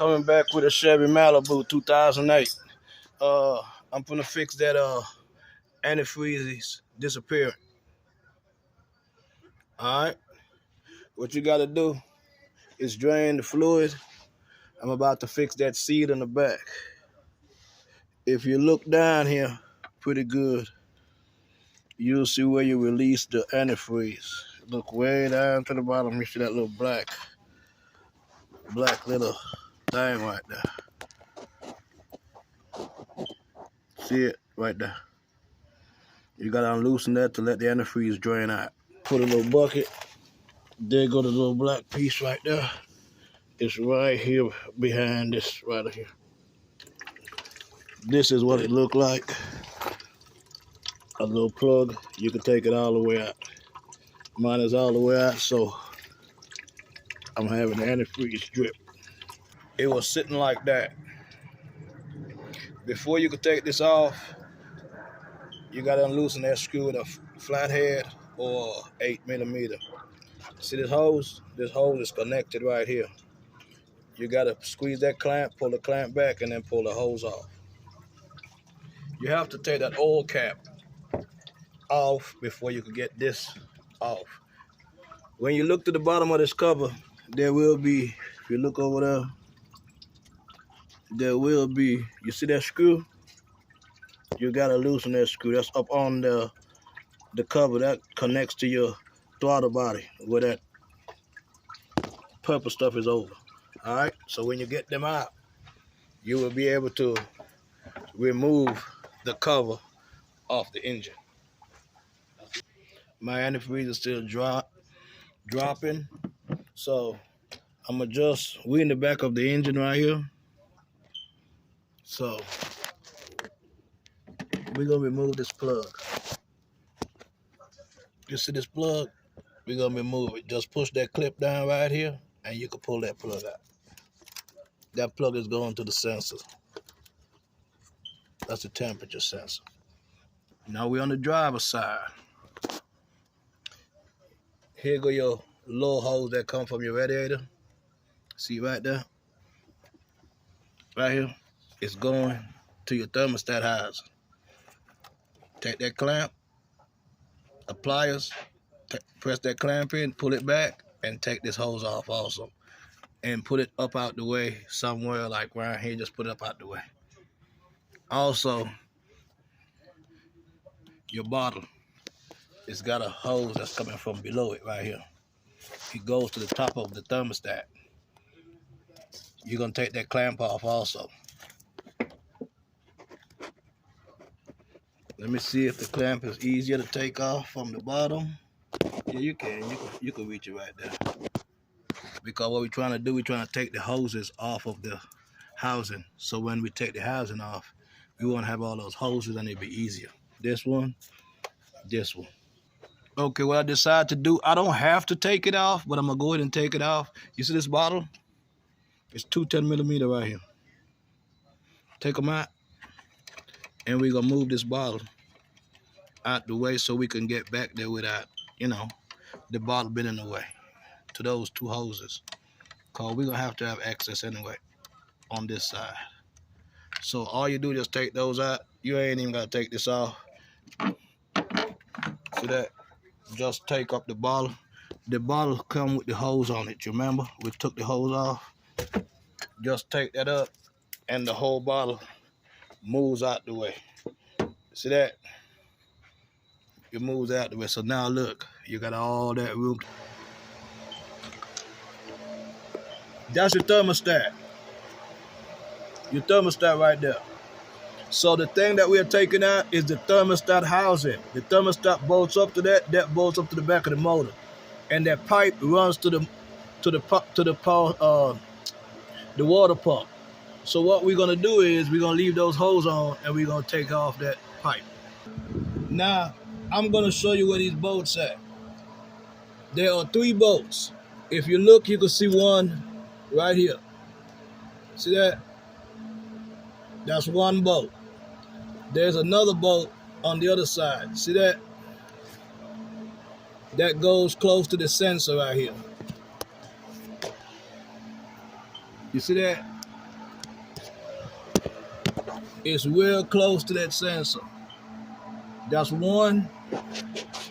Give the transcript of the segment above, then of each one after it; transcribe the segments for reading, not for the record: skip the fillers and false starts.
Coming back with a Chevy Malibu 2008. I'm gonna fix that antifreeze disappearing. Alright. What you gotta do is drain the fluid. I'm about to fix that seat in the back. If you look down here pretty good, you'll see where you release the antifreeze. Look way down to the bottom, you see that little black little thing right there. See it right there. You gotta unloosen that to let the antifreeze drain out. Put a little bucket. There go the little black piece right there. It's right here behind this right here. This is what it looked like. A little plug. You can take it all the way out. Mine is all the way out, so I'm having the antifreeze drip. It was sitting like that. Before you could take this off, you gotta unloosen that screw with a flathead or 8mm. See this hose? This hose is connected right here. You gotta squeeze that clamp, pull the clamp back, and then pull the hose off. You have to take that oil cap off before you can get this off. When you look to the bottom of this cover, there will be, if you look over there, there will be, you see that screw? You gotta loosen that screw. That's up on the cover. That connects to your throttle body where that purple stuff is over. All right, so when you get them out, you will be able to remove the cover off the engine. My antifreeze is still dropping, so I'm we in the back of the engine right here. So we're gonna remove this plug. You see this plug? We're gonna remove it. Just push that clip down right here, and you can pull that plug out. That plug is going to the sensor. That's the temperature sensor. Now we're on the driver's side. Here go your little hose that come from your radiator. See right there? Right here. It's going to your thermostat housing. Take that clamp, the pliers, press that clamp in, pull it back, and take this hose off also. And put it up out the way somewhere like around here, just put it up out the way. Also, your bottle, it's got a hose that's coming from below it right here. It goes to the top of the thermostat. You're gonna take that clamp off also. Let me see if the clamp is easier to take off from the bottom. Yeah, you can reach it right there. Because what we're trying to do, we're trying to take the hoses off of the housing. So when we take the housing off, we won't have all those hoses and it'll be easier. This one, this one. Okay, what I decided to do, I don't have to take it off, but I'm gonna go ahead and take it off. You see this bottle? It's 2 10mm right here. Take them out, and we're gonna move this bottle out the way so we can get back there without, the bottle being in the way to those two hoses. Cause we're gonna have to have access anyway on this side. So all you do is just take those out. You ain't even gotta take this off. See that? Just take up the bottle. The bottle come with the hose on it. You remember? We took the hose off. Just take that up, and the whole bottle moves out the way. See that? It moves out the way. So now look, you got all that room. That's your thermostat. Your thermostat right there. So the thing that we are taking out is the thermostat housing. The thermostat bolts up to that bolts up to the back of the motor, and that pipe runs to the water pump. So what we're gonna do is we're gonna leave those hoses on, and we're gonna take off that pipe. Now I'm gonna show you where these bolts at. There are 3 bolts. If you look, you can see one right here. See that? That's one bolt. There's another bolt on the other side. See that? That goes close to the sensor right here. You see that? It's real close to that sensor. That's one,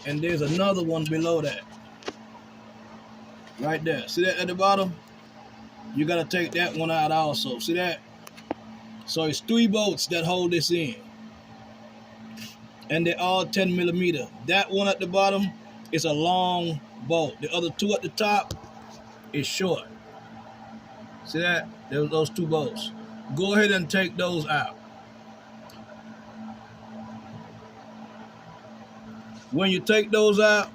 and there's another one below that. Right there. See that at the bottom? You gotta take that one out also. See that? So it's 3 bolts that hold this in. And they're all 10 millimeter. That one at the bottom is a long bolt. The other 2 at the top is short. See that? There's those 2 bolts. Go ahead and take those out. When you take those out,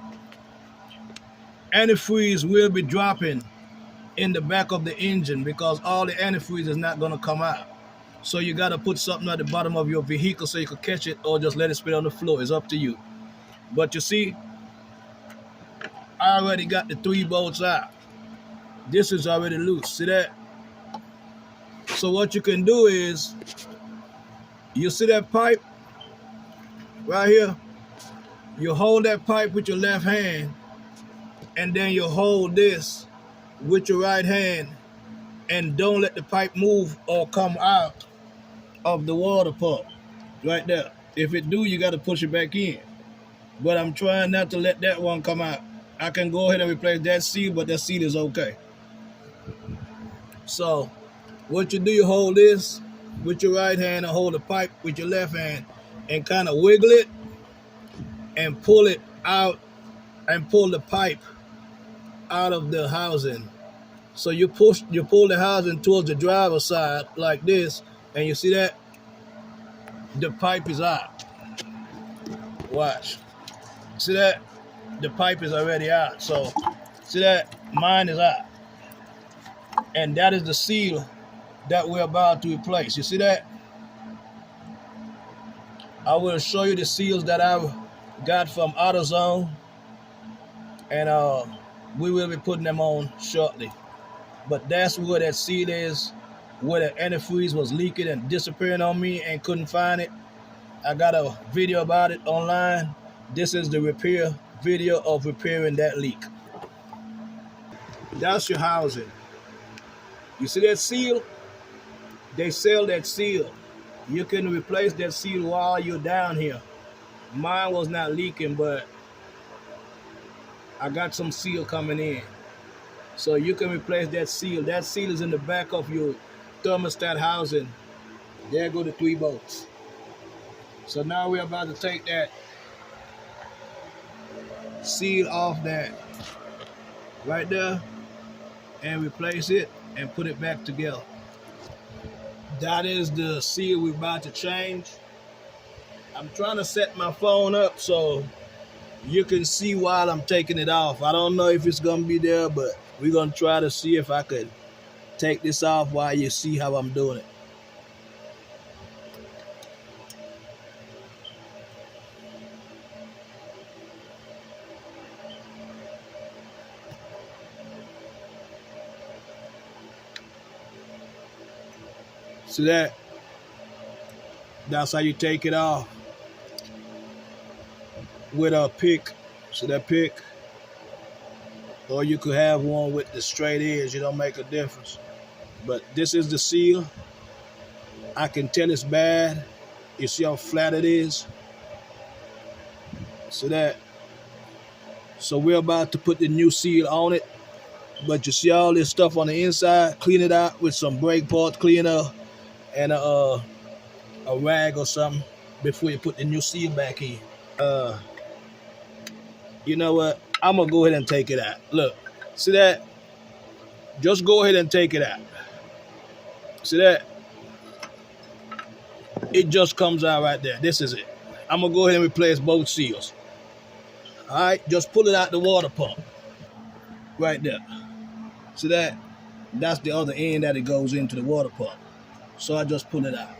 antifreeze will be dropping in the back of the engine because all the antifreeze is not gonna come out. So you gotta put something at the bottom of your vehicle so you can catch it, or just let it spit on the floor. It's up to you. But you see, I already got the 3 bolts out. This is already loose. See that? So what you can do is, you see that pipe right here? You hold that pipe with your left hand, and then you hold this with your right hand, and don't let the pipe move or come out of the water pump right there. If it do, you got to push it back in. But I'm trying not to let that one come out. I can go ahead and replace that seal, but that seal is okay. So what you do, you hold this with your right hand and hold the pipe with your left hand and kind of wiggle it and pull it out and pull the pipe out of the housing. So you pull the housing towards the driver's side like this, and you see that? The pipe is out. Watch. See that? The pipe is already out. So see that? Mine is out. And that is the seal that we're about to replace. You see that? I will show you the seals that I got from AutoZone, and we will be putting them on shortly. But that's where that seal is, where the antifreeze was leaking and disappearing on me and couldn't find it. I got a video about it online. This is the repair video of repairing that leak. That's your housing. You see that seal? They sell that seal. You can replace that seal while you're down here. Mine was not leaking, but I got some seal coming in. So you can replace that seal. That seal is in the back of your thermostat housing. There go the 3 bolts. So now we're about to take that seal off that right there and replace it and put it back together. That is the seal we're about to change. I'm trying to set my phone up so you can see while I'm taking it off. I don't know if it's gonna be there, but we're gonna try to see if I could take this off while you see how I'm doing it. See that? That's how you take it off. With a pick. See that pick? Or you could have one with the straight edge. It don't make a difference. But this is the seal. I can tell it's bad. You see how flat it is? See that? So we're about to put the new seal on it. But you see all this stuff on the inside? Clean it out with some brake part cleaner and a rag or something before you put the new seal back in. You know what? I'm gonna go ahead and take it out. Look, see that? Just go ahead and take it out. See that? It just comes out right there. This is it. I'm gonna go ahead and replace both seals. All right, just pull it out the water pump. Right there. See that? That's the other end that it goes into the water pump. So I just pull it out.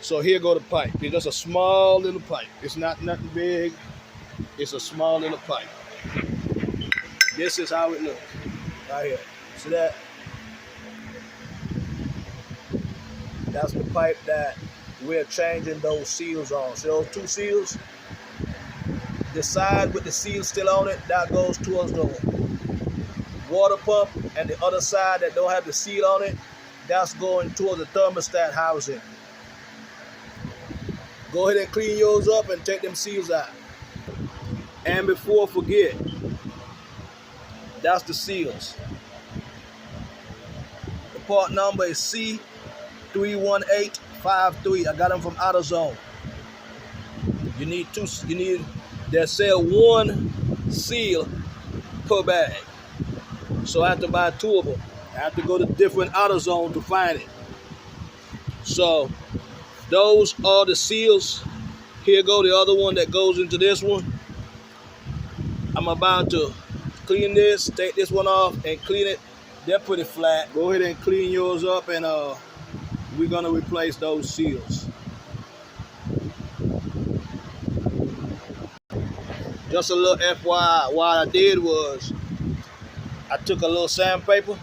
So here go the pipe. It's just a small little pipe. It's not nothing big. It's a small little pipe. This is how it looks. Right here. See that? That's the pipe that we're changing those seals on. See those 2 seals? The side with the seal still on it, that goes towards the water pump, and the other side that don't have the seal on it, that's going toward the thermostat housing. Go ahead and clean yours up and take them seals out. And before I forget, that's the seals. The part number is C31853. I got them from AutoZone. You need they sell one seal per bag. So I have to buy 2 of them. I have to go to different AutoZone to find it. So those are the seals. Here go the other one that goes into this one. I'm about to clean this, take this one off and clean it. They're pretty flat. Go ahead and clean yours up, and we're gonna replace those seals. Just a little FYI, what I did was I took a little sandpaper.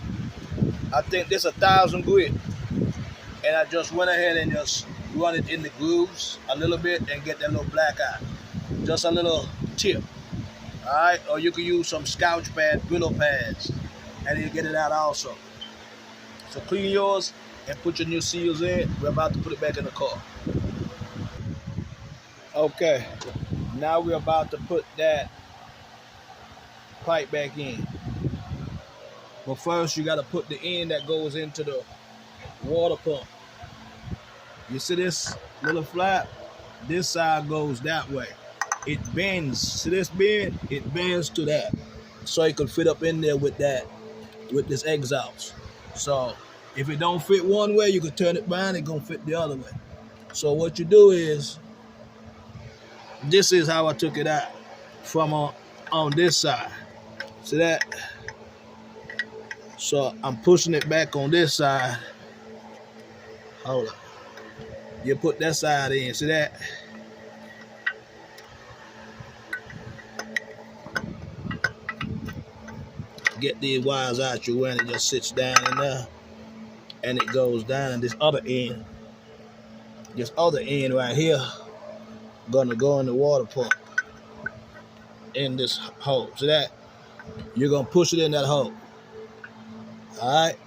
I think this 1,000 grit, and I just went ahead and just run it in the grooves a little bit and get that little black out. Just a little tip. All right, or you can use some Scotch pad, brittle pads, and you get it out also. So clean yours and put your new seals in. We're about to put it back in the car. Okay, now we're about to put that pipe back in. But first, you got to put the end that goes into the water pump. You see this little flap? This side goes that way. It bends. See this bend? It bends to that. So it can fit up in there with this exhaust. So if it don't fit one way, you can turn it around, it's gonna fit the other way. So what you do is, this is how I took it out from on this side. See that? So I'm pushing it back on this side. Hold on. You put that side in, see that? Get these wires out your way, and it just sits down in there. And it goes down, and this other end right here, gonna go in the water pump in this hole. See that? You're gonna push it in that hole. All right.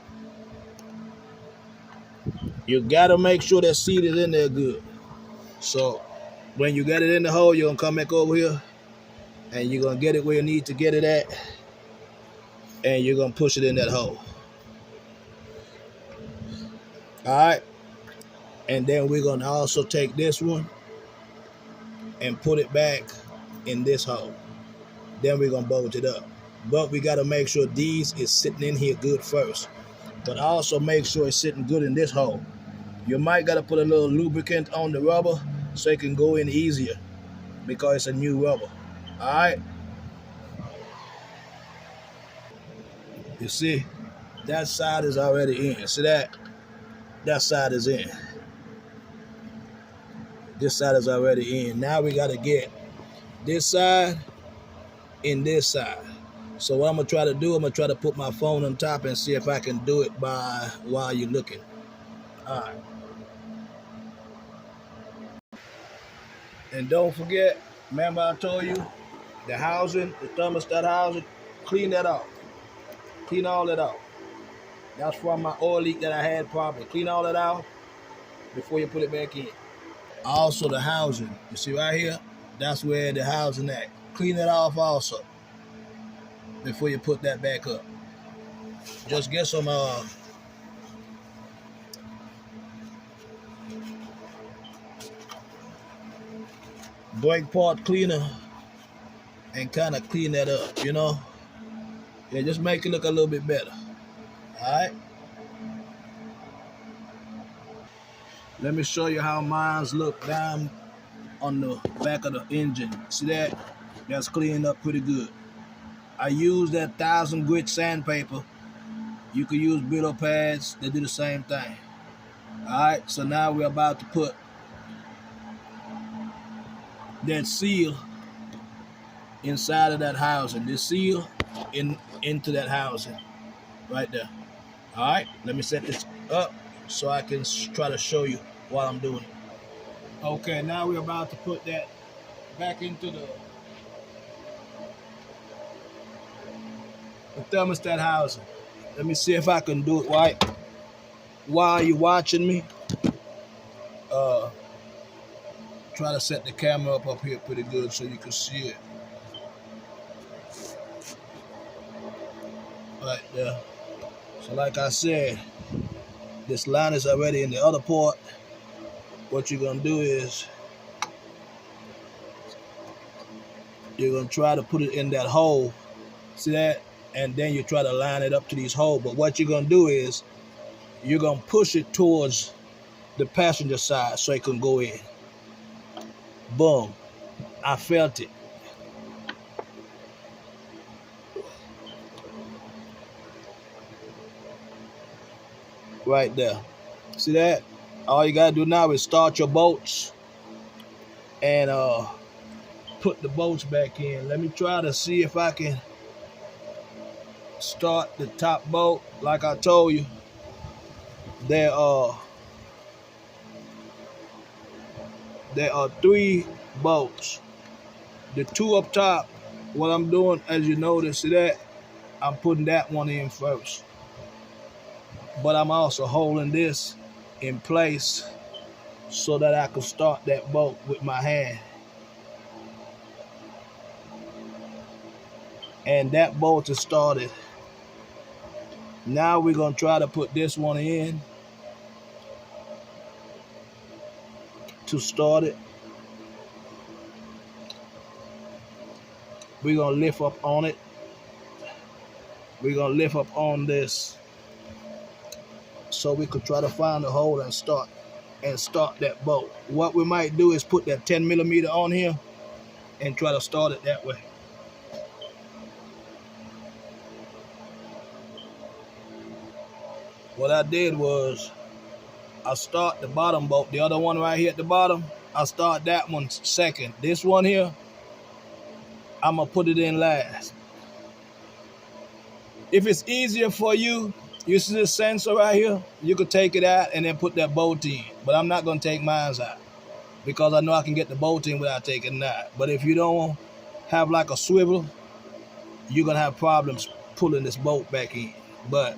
You gotta make sure that seat is in there good. So when you get it in the hole, you're gonna come back over here, and you're gonna get it where you need to get it at, and you're gonna push it in that hole. All right. And then we're gonna also take this one and put it back in this hole. Then we're gonna bolt it up. But we gotta make sure these is sitting in here good first. But also make sure it's sitting good in this hole. You might gotta put a little lubricant on the rubber so it can go in easier, because it's a new rubber. All right. You see, that side is already in. See that? That side is in. This side is already in. Now we gotta get this side and this side. So what I'm gonna try to do, I'm gonna try to put my phone on top and see if I can do it while you're looking. All right. And don't forget, remember I told you, the housing, the thermostat housing, clean that off. Clean all that out. That's from my oil leak that I had probably. Clean all that out before you put it back in. Also the housing, you see right here, that's where the housing at. Clean it off also before you put that back up. Just get some brake part cleaner and kind of clean that up, you know. Yeah, just make it look a little bit better. All right. Let me show you how mine's look down on the back of the engine. See that? That's cleaned up pretty good. I use that 1,000 grit sandpaper. You can use brittle pads. They do the same thing. All right. So now we're about to put that seal inside of that housing. This seal into that housing right there. All right, let me set this up so I can try to show you what I'm doing. Okay, now we're about to put that back into the thermostat housing. Let me see if I can do it right while you're watching me, try to set the camera up here pretty good so you can see it. Right there. So like I said, this line is already in the other port. What you're gonna do is you're gonna try to put it in that hole. See that? And then you try to line it up to these holes. But what you're gonna do is you're gonna push it towards the passenger side so it can go in. Boom. I felt it. Right there. See that? All you gotta do now is start your bolts and put the bolts back in. Let me try to see if I can start the top bolt. Like I told you, there are 3 bolts. The 2 up top, what I'm doing, as you notice, see that? I'm putting that one in first. But I'm also holding this in place so that I can start that bolt with my hand. And that bolt is started. Now we're gonna try to put this one in to start it. We're gonna lift up on it. We're gonna lift up on this so we could try to find the hole and start that bolt. What we might do is put that 10mm on here and try to start it that way. What I did was I start the bottom bolt, the other one right here at the bottom, I start that one second. This one here, I'm gonna put it in last. If it's easier for you, you see this sensor right here? You could take it out and then put that bolt in. But I'm not gonna take mine out because I know I can get the bolt in without taking it out. But if you don't have like a swivel, you're gonna have problems pulling this bolt back in. But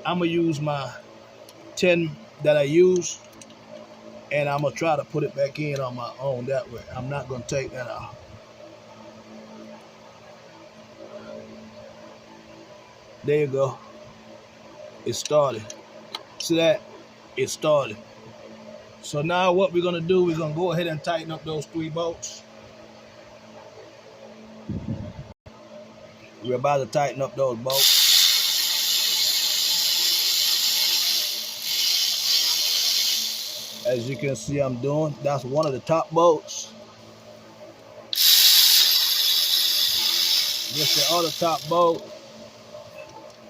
I'm gonna use my 10 that I use and I'm gonna try to put it back in on my own that way. I'm not gonna take that out. There you go. It started. See that? It started. So now what we're gonna do, we're gonna go ahead and tighten up those 3 bolts. We're about to tighten up those bolts. As you can see, I'm doing, that's one of the top bolts. This the other top bolt.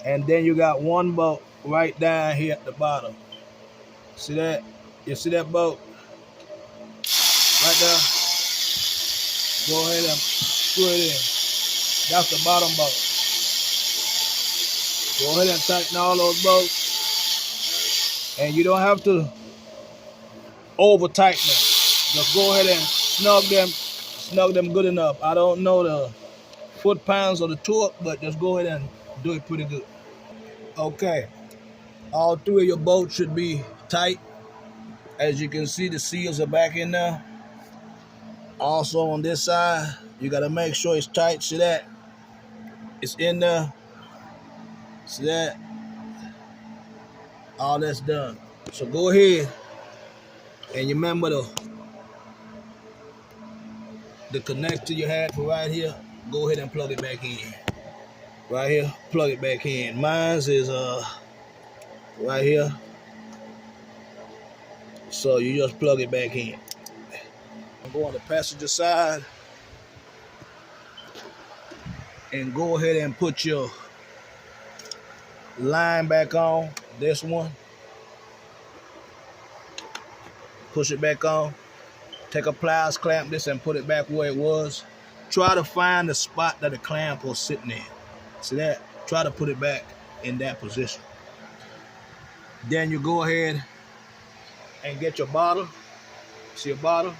And then you got 1 bolt right down here at the bottom. See that? You see that bolt? Right there? Go ahead and screw it in. That's the bottom bolt. Go ahead and tighten all those bolts. And you don't have to over tighten them. Just go ahead and snug them good enough. I don't know the foot-pounds or the torque, but just go ahead and do it pretty good. Okay, all 3 of your bolts should be tight. As you can see, the seals are back in there. Also on this side, you gotta make sure it's tight. See that? It's in there. See that? All that's done. So go ahead and you remember the connector you had for right here. Go ahead and plug it back in. Right here, plug it back in. Mine's is right here. So you just plug it back in. Go on the passenger side and go ahead and put your line back on. This one. Push it back on. Take a pliers, clamp this and put it back where it was. Try to find the spot that the clamp was sitting in. See that? Try to put it back in that position. Then you go ahead and get your bottle. See your bottle?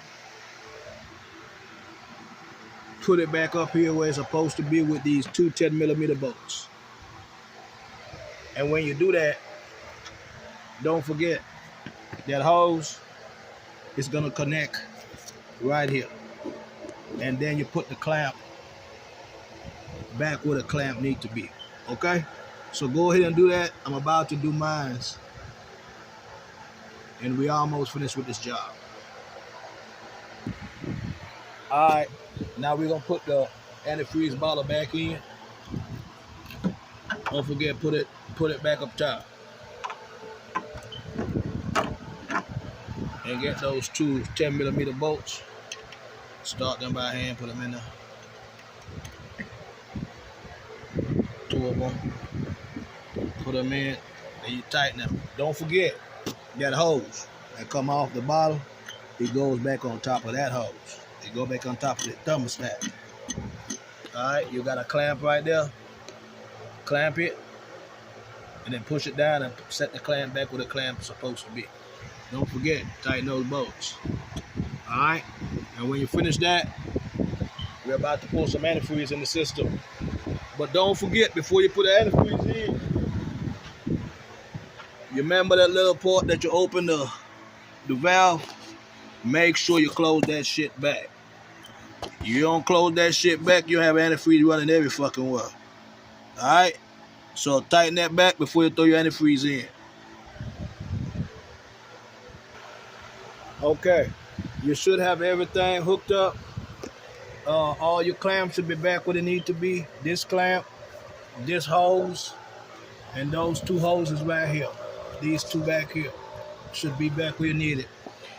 Put it back up here where it's supposed to be with these 2 10mm bolts. And when you do that, Don't forget that hose is gonna connect right here. And then you put the clamp back where the clamp need to be. Okay? So go ahead and do that. I'm about to do mine. And we almost finished with this job. Alright, now we're gonna put the antifreeze bottle back in. Don't forget, put it back up top. And get those two 10mm bolts. Start them by hand, put them in there. 2 of them. Put them in, and you tighten them. Don't forget that hose that come off the bottle, it goes back on top of that hose. It goes back on top of the thermostat. Alright, you got a clamp right there. Clamp it, and then push it down and set the clamp back where the clamp is supposed to be. Don't forget, tighten those bolts. Alright, and when you finish that, we're about to pour some antifreeze in the system. But don't forget, before you put the antifreeze in, you remember that little port that you open the valve? Make sure you close that shit back. You don't close that shit back, you have antifreeze running every fucking well. Alright? So tighten that back before you throw your antifreeze in. Okay. You should have everything hooked up. All your clamps should be back where they need to be. This clamp, this hose, and those 2 hoses right here. These 2 back here should be back where you need it.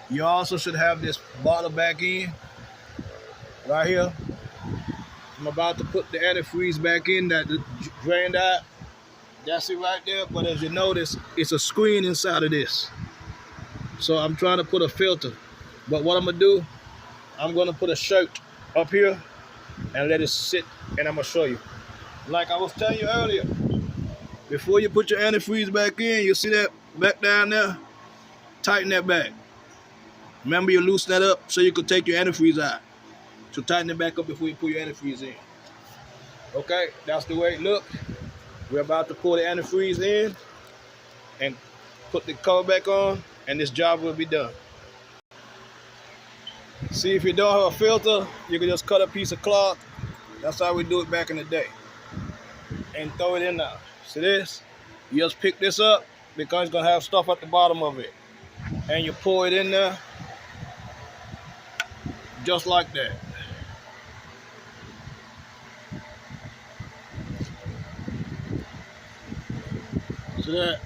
You also should have this bottle back in, right here. I'm about to put the antifreeze back in that drained out. That's it right there, but as you notice, it's a screen inside of this. So I'm trying to put a filter. But what I'm gonna do, I'm gonna put a shirt up here and let it sit, and I'm gonna show you. Like I was telling you earlier, before you put your antifreeze back in, you see that back down there? Tighten that back. Remember, you loosen that up so you can take your antifreeze out. So tighten it back up before you put your antifreeze in. Okay, that's the way it looks. We're about to pour the antifreeze in and put the cover back on, and this job will be done. See, if you don't have a filter, you can just cut a piece of cloth. That's how we do it back in the day. And throw it in there. See this? You just pick this up because it's gonna have stuff at the bottom of it. And you pour it in there just like that. See that?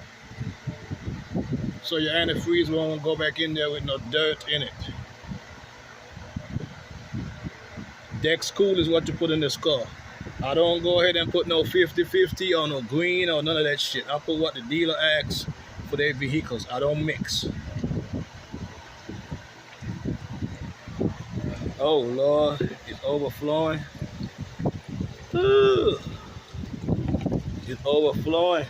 So your antifreeze won't go back in there with no dirt in it. Dex Cool is what you put in this car. I don't go ahead and put no 50-50 or no green or none of that shit. I put what the dealer asks for their vehicles. I don't mix. Oh Lord, it's overflowing. Ooh. It's overflowing.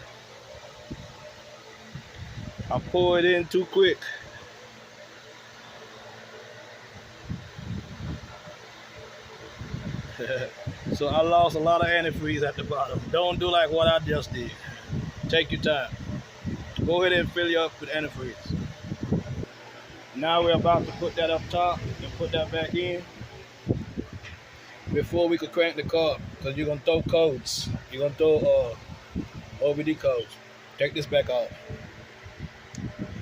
I pour it in too quick. So I lost a lot of antifreeze at the bottom. Don't do like what I just did. Take your time. Go ahead and fill you up with antifreeze. Now we're about to put that up top and put that back in before we could crank the car, because you're gonna throw codes. You're gonna throw OBD codes. Take this back off.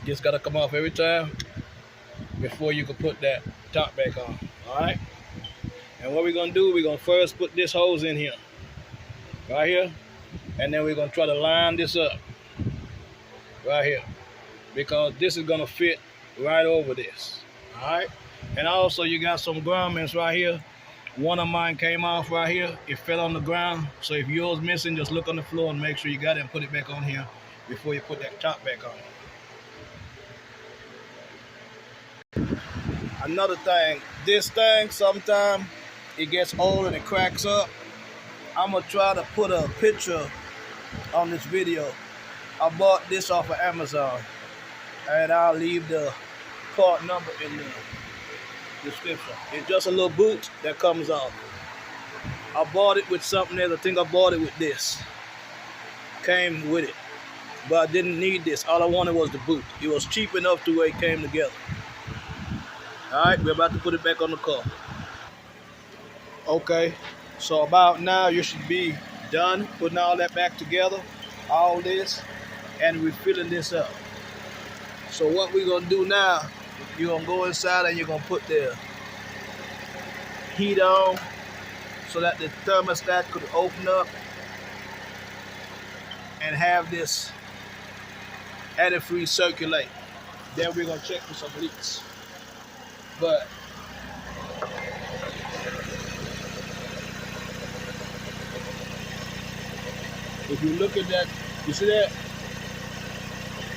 This gotta come off every time before you can put that top back on. Alright? And what we're gonna do, we're gonna first put this hose in here. Right here. And then we're gonna try to line this up. Right here. Because this is gonna fit right over this. Alright? And also you got some grommets right here. One of mine came off right here. It fell on the ground. So if yours missing, just look on the floor and make sure you got it and put it back on here before you put that top back on. Another thing, this thing sometimes it gets old and it cracks up. I'm gonna try to put a picture on this video. I bought this off of Amazon, and I'll leave the part number in the description. It's just a little boot that comes off. I bought it with something else. I think I bought it with this. Came with it. but I didn't need this. All I wanted was the boot. It was cheap enough to where it came together. All right, we're about to put it back on the car. Okay, so about now you should be done putting all that back together, all this, and we're filling this up. So what we're gonna do now, you're gonna go inside and you're gonna put the heat on so that the thermostat could open up and have this antifreeze circulate. Then we're gonna check for some leaks. But if you look at that, you see that?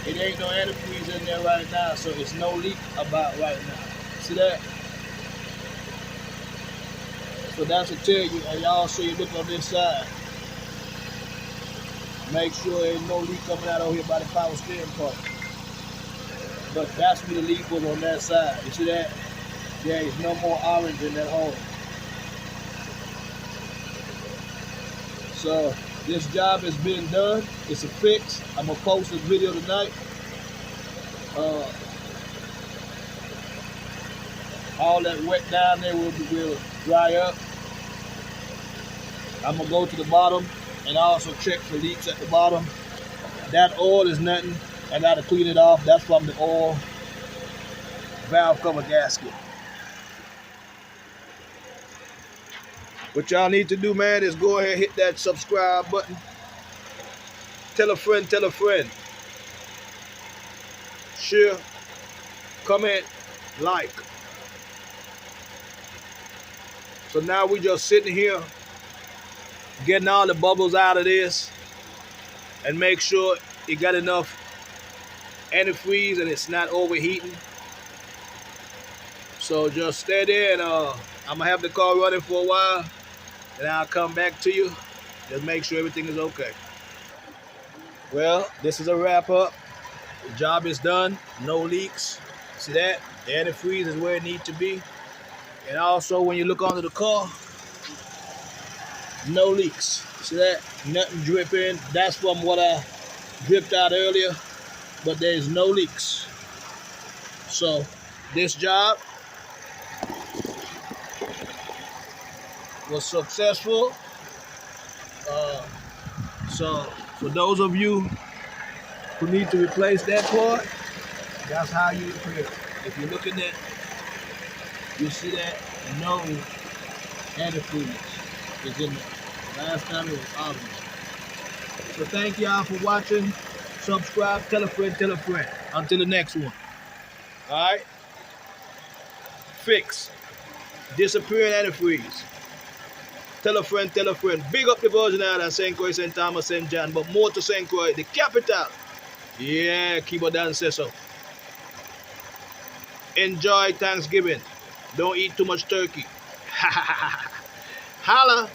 It ain't no antifreeze in there right now, so it's no leak about right now. See that? So that's to tell you, and y'all so you look on this side. Make sure there's no leak coming out over here by the power steering part. But that's where the leak was on that side. You see that? There is no more orange in that hole. So this job has been done. It's a fix. I'm gonna post this video tonight. All that wet down there will dry up. I'm gonna go to the bottom and also check for leaks at the bottom. That oil is nothing. I gotta clean it off. That's from the oil valve cover gasket. What y'all need to do, man, is go ahead and hit that subscribe button. Tell a friend, tell a friend. Share, comment, like. So now we just sitting here getting all the bubbles out of this and make sure it got enough antifreeze and it's not overheating. So just stay there and I'm gonna have the car running for a while and I'll come back to you. Just make sure everything is okay. Well, this is a wrap up. The job is done, no leaks. See that? The antifreeze is where it needs to be. And also when you look under the car, no leaks. See that? Nothing dripping. That's from what I dripped out earlier, but there's no leaks. So this job was successful. So for those of you who need to replace that part, that's how you repair it. If you're looking at, you see that no antifreeze is in there. Last time it was obvious. So thank y'all for watching. Subscribe, tell a friend, tell a friend. Until the next one. Alright? Fix. Disappearing antifreeze. Tell a friend, tell a friend. Big up the Virgin Islands, St. Croix, St. Thomas, St. John, but more to St. Croix, the capital. Yeah, Kibo Dan says so. Enjoy Thanksgiving. Don't eat too much turkey. Holla.